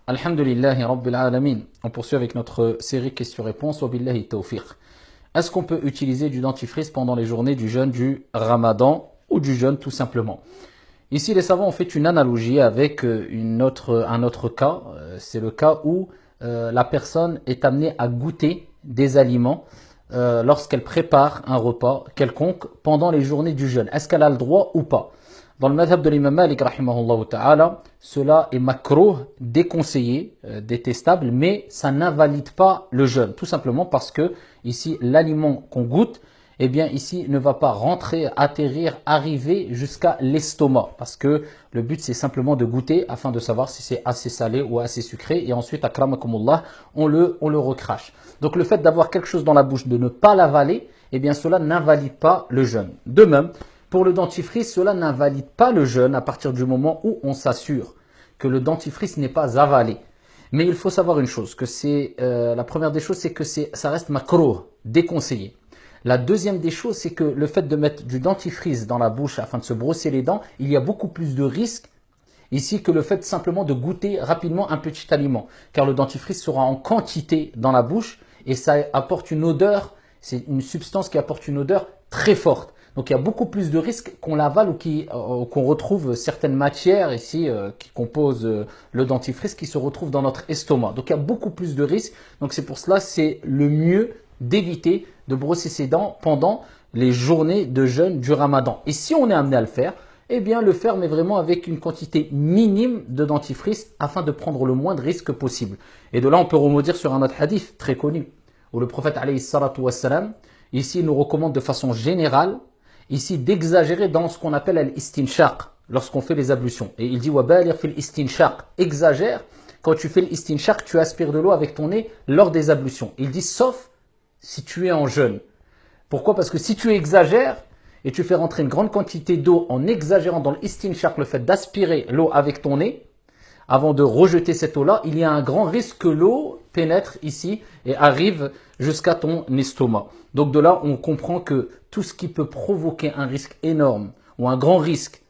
Alhamdulillahi Rabbil Alamin. On poursuit avec notre série questions-réponses. Wabillahi tawfiq. Est-ce qu'on peut utiliser du dentifrice pendant les journées du jeûne du Ramadan ou du jeûne tout simplement? Ici, les savants ont fait une analogie avec un autre cas. C'est le cas où la personne est amenée à goûter des aliments lorsqu'elle prépare un repas quelconque pendant les journées du jeûne. Est-ce qu'elle a le droit ou pas? Dans le madhab de l'imam Malik, rahimahullah ta'ala, cela est makrouh, déconseillé, détestable, mais ça n'invalide pas le jeûne. Tout simplement parce que ici, l'aliment qu'on goûte, eh bien ici, ne va pas rentrer, atterrir, arriver jusqu'à l'estomac. Parce que le but, c'est simplement de goûter afin de savoir si c'est assez salé ou assez sucré. Et ensuite, akramakumullah, on le recrache. Donc le fait d'avoir quelque chose dans la bouche, de ne pas l'avaler, eh bien cela n'invalide pas le jeûne. De même, pour le dentifrice, cela n'invalide pas le jeûne à partir du moment où on s'assure que le dentifrice n'est pas avalé. Mais il faut savoir une chose, que c'est la première des choses, c'est que ça reste makrouh, déconseillé. La deuxième des choses, c'est que le fait de mettre du dentifrice dans la bouche afin de se brosser les dents, il y a beaucoup plus de risques ici que le fait simplement de goûter rapidement un petit aliment. Car le dentifrice sera en quantité dans la bouche et ça apporte une odeur, c'est une substance qui apporte une odeur très forte. Donc il y a beaucoup plus de risques qu'on l'avale ou qu'on retrouve certaines matières ici qui composent le dentifrice qui se retrouvent dans notre estomac. Donc il y a beaucoup plus de risques. Donc c'est pour cela c'est le mieux d'éviter de brosser ses dents pendant les journées de jeûne du Ramadan. Et si on est amené à le faire, eh bien le faire mais vraiment avec une quantité minime de dentifrice afin de prendre le moins de risques possible. Et de là on peut rebondir sur un autre hadith très connu où le prophète alayhi salatu wassalam ici nous recommande de façon générale ici d'exagérer dans ce qu'on appelle l'istinshaq lorsqu'on fait les ablutions. Et il dit wabalir fil istinshaq, exagère quand tu fais l'istinshaq, tu aspires de l'eau avec ton nez lors des ablutions. Il dit sauf si tu es en jeûne. Pourquoi? Parce que si tu exagères et tu fais rentrer une grande quantité d'eau en exagérant dans l'istinshaq, le fait d'aspirer l'eau avec ton nez, avant de rejeter cette eau-là, il y a un grand risque que l'eau pénètre ici et arrive jusqu'à ton estomac. Donc de là, on comprend que tout ce qui peut provoquer un risque énorme ou un grand risque,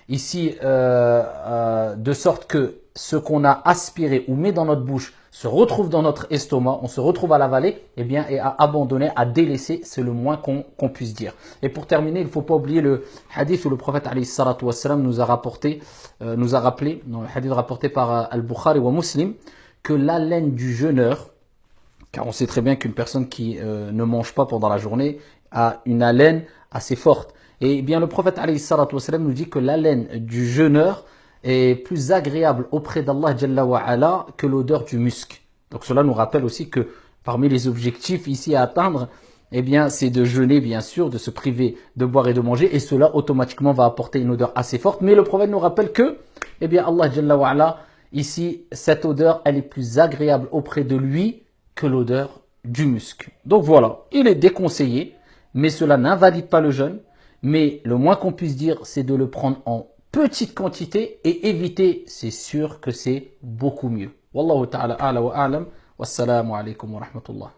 ici, de sorte que ce qu'on a aspiré ou met dans notre bouche se retrouve dans notre estomac, on se retrouve à l'avaler, eh bien, et à abandonner, à délaisser, c'est le moins qu'on puisse dire. Et pour terminer, il ne faut pas oublier le hadith où le prophète alayhi salatu wassalam nous a rappelé, dans le hadith rapporté par Al-Bukhari ou Muslim, que l'haleine du jeûneur, car on sait très bien qu'une personne qui ne mange pas pendant la journée a une haleine assez forte. Et bien le prophète alayhi salatu wassalam nous dit que l'haleine du jeûneur est plus agréable auprès d'Allah Jalla wa Ala que l'odeur du musc. Donc cela nous rappelle aussi que parmi les objectifs ici à atteindre, eh bien c'est de jeûner bien sûr, de se priver de boire et de manger, et cela automatiquement va apporter une odeur assez forte. Mais le prophète nous rappelle que, eh bien Allah Jalla wa Ala, ici cette odeur elle est plus agréable auprès de lui que l'odeur du musc. Donc voilà, il est déconseillé, mais cela n'invalide pas le jeûne. Mais le moins qu'on puisse dire, c'est de le prendre en petite quantité et éviter, c'est sûr que c'est beaucoup mieux. Wallahu ta'ala a'la wa a'lam. Wassalamu alaikum wa rahmatullah.